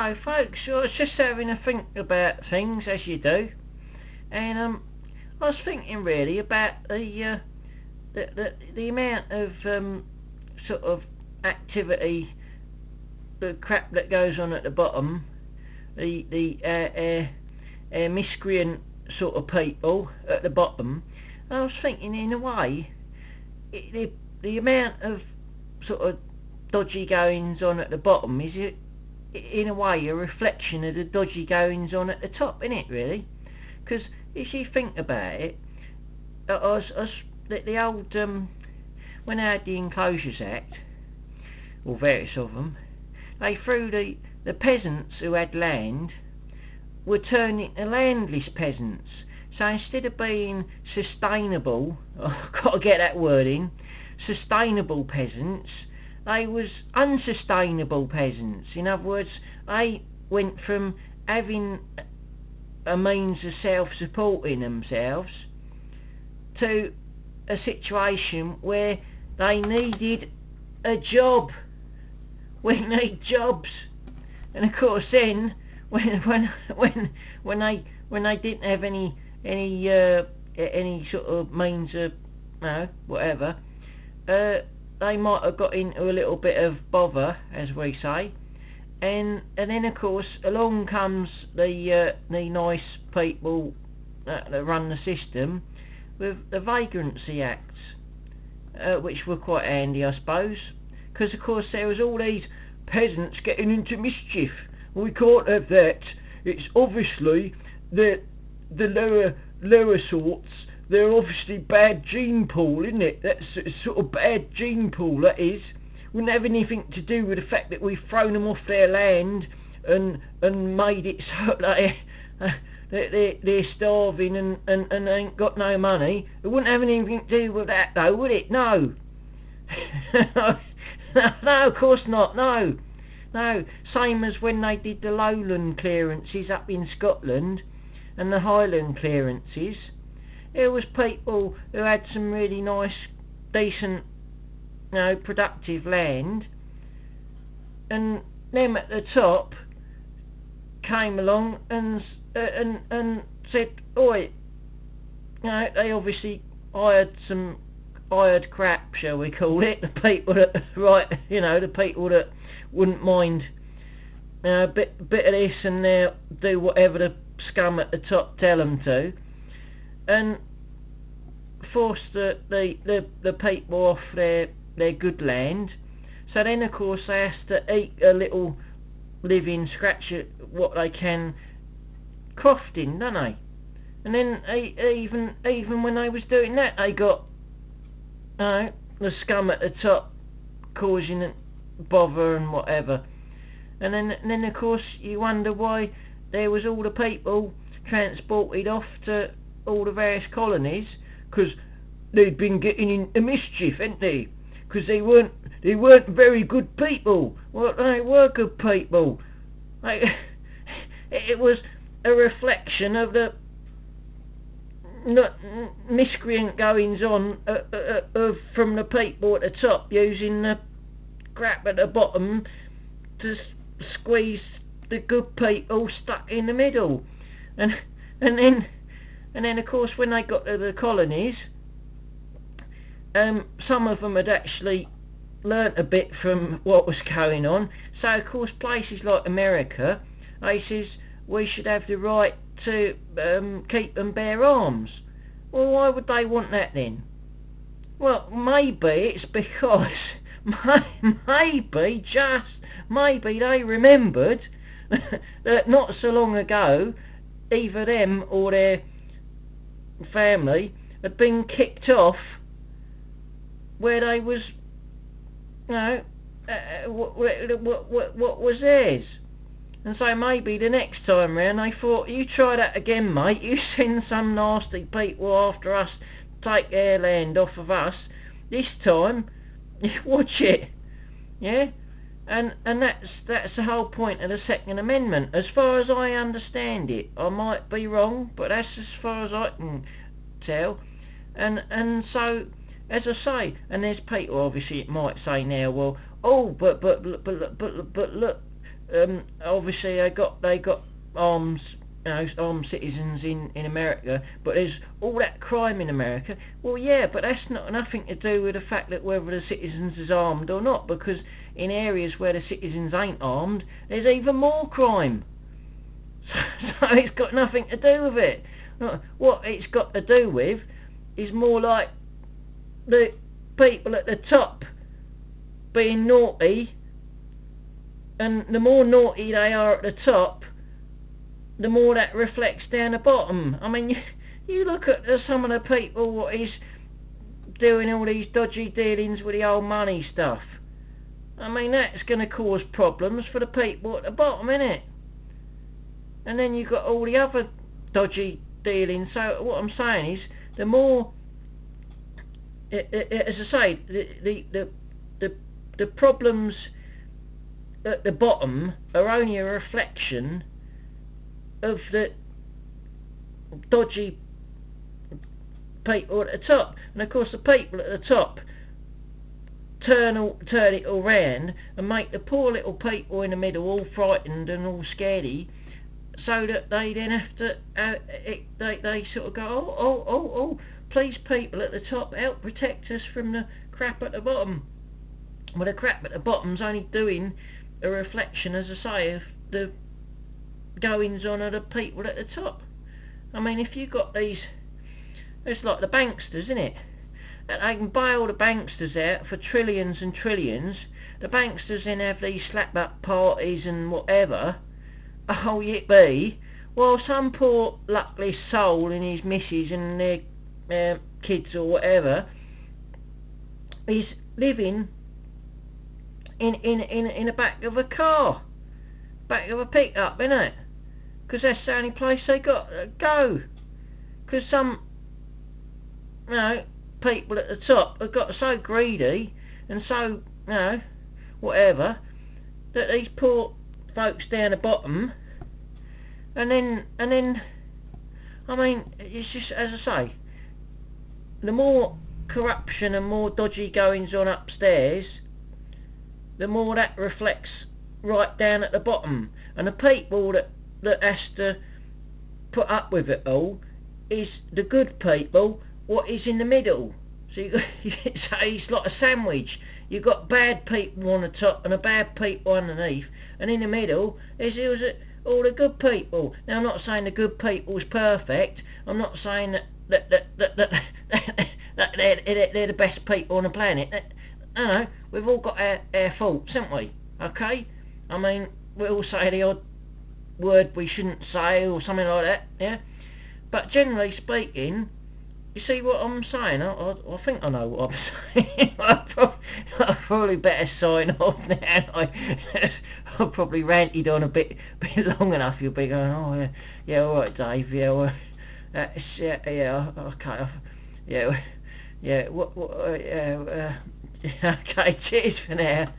Hello folks, I was just having a think about things, as you do, and I was thinking really about the amount of sort of activity, the crap that goes on at the bottom, the miscreant sort of people at the bottom. And I was thinking, in a way, the amount of sort of dodgy goings on at the bottom is, in a way, a reflection of the dodgy goings on at the top, isn't it, really? Because if you think about it, the old when they had the Enclosures Act, or various of them, they threw the peasants who had land were turned into landless peasants. So instead of being sustainable, I've got to get that word in, sustainable peasants, they was unsustainable peasants. In other words, they went from having a means of self-supporting themselves to a situation where they needed a job. We need jobs. And of course then, when they didn't have any sort of means of, whatever, they might have got into a little bit of bother, as we say, and then of course along comes the nice people that run the system with the Vagrancy Acts, which were quite handy, I suppose, because of course there was all these peasants getting into mischief. We can't have that. It's obviously the lower sorts. They're obviously bad gene pool, isn't it? That's a sort of bad gene pool, that is. Wouldn't have anything to do with the fact that we've thrown them off their land and made it so that they're starving and ain't got no money. It wouldn't have anything to do with that, though, would it? No. No, of course not. No. Same as when they did the lowland clearances up in Scotland and the highland clearances. There was people who had some really nice, decent, productive land, and them at the top came along and said, "Oi," they obviously hired crap, shall we call it, the people that the people that wouldn't mind a bit of this, and they'll do whatever the scum at the top tell them to, and force the people off their good land. So then of course they has to eat a little living, scratch at what they can crofting, don't they? And then even when they was doing that, they got the scum at the top causing bother and whatever. And then of course you wonder why there was all the people transported off to all the various colonies, because they'd been getting into mischief, hadn't they? Because they weren't very good people. Well, they were good people. It was a reflection of the miscreant goings on from the people at the top, using the crap at the bottom to squeeze the good people stuck in the middle. And then of course when they got to the colonies, some of them had actually learnt a bit from what was going on. So of course places like America, they says we should have the right to keep and bear arms. Well, why would they want that then? Well, maybe it's because maybe they remembered that not so long ago either them or their family had been kicked off where they was, what was theirs. And so maybe the next time round they thought, you try that again, mate, you send some nasty people after us, take their land off of us, this time, watch it. Yeah? And that's the whole point of the Second Amendment, as far as I understand it. I might be wrong, but that's as far as I can tell. And so, as I say, and there's people obviously it might say now, well, oh, but look, obviously they got arms, armed citizens in America, but there's all that crime in America. Well, yeah, but that's not nothing to do with the fact that whether the citizens is armed or not, because in areas where the citizens ain't armed, there's even more crime. So it's got nothing to do with it. What it's got to do with is more like the people at the top being naughty, and the more naughty they are at the top, the more that reflects down the bottom. I mean, you look at some of the people what is doing all these dodgy dealings with the old money stuff. I mean, that's going to cause problems for the people at the bottom, innit? And then you've got all the other dodgy dealings. So what I'm saying is, the more, as I say, the problems at the bottom are only a reflection of the dodgy people at the top. And of course the people at the top turn it all round and make the poor little people in the middle all frightened and all scaredy, so that they then have to they sort of go, oh, please people at the top, help protect us from the crap at the bottom. Well, the crap at the bottom's only doing a reflection, as I say, of the goings on of the people at the top. I mean, if you got these, it's like the banksters, isn't it? And they can buy all the banksters out for trillions and trillions. The banksters then have these slap up parties and whatever. Oh, yippee. Well, some poor luckless soul and his missus and their kids or whatever is living in the back of a car, back of a pickup, innit? Because that's the only place they got to go. Because some, people at the top have got so greedy and so, whatever, that these poor folks down the bottom, and then, I mean, it's just, as I say, the more corruption and more dodgy goings on upstairs, the more that reflects right down at the bottom. And the people that has to put up with it all is the good people what is in the middle. So it's like a sandwich. You've got bad people on the top and the bad people underneath, and in the middle is all the good people. Now, I'm not saying the good people's perfect. I'm not saying that they're the best people on the planet. No, we've all got our faults, haven't we? Okay? I mean, we all say the odd word we shouldn't say or something like that, yeah? But generally speaking, you see what I'm saying? I think I know what I'm saying. I probably better sign off now. I've probably ranted on a bit long enough. You'll be going, oh yeah, all right, Dave. Yeah, well, okay, yeah. Okay. Cheers for now.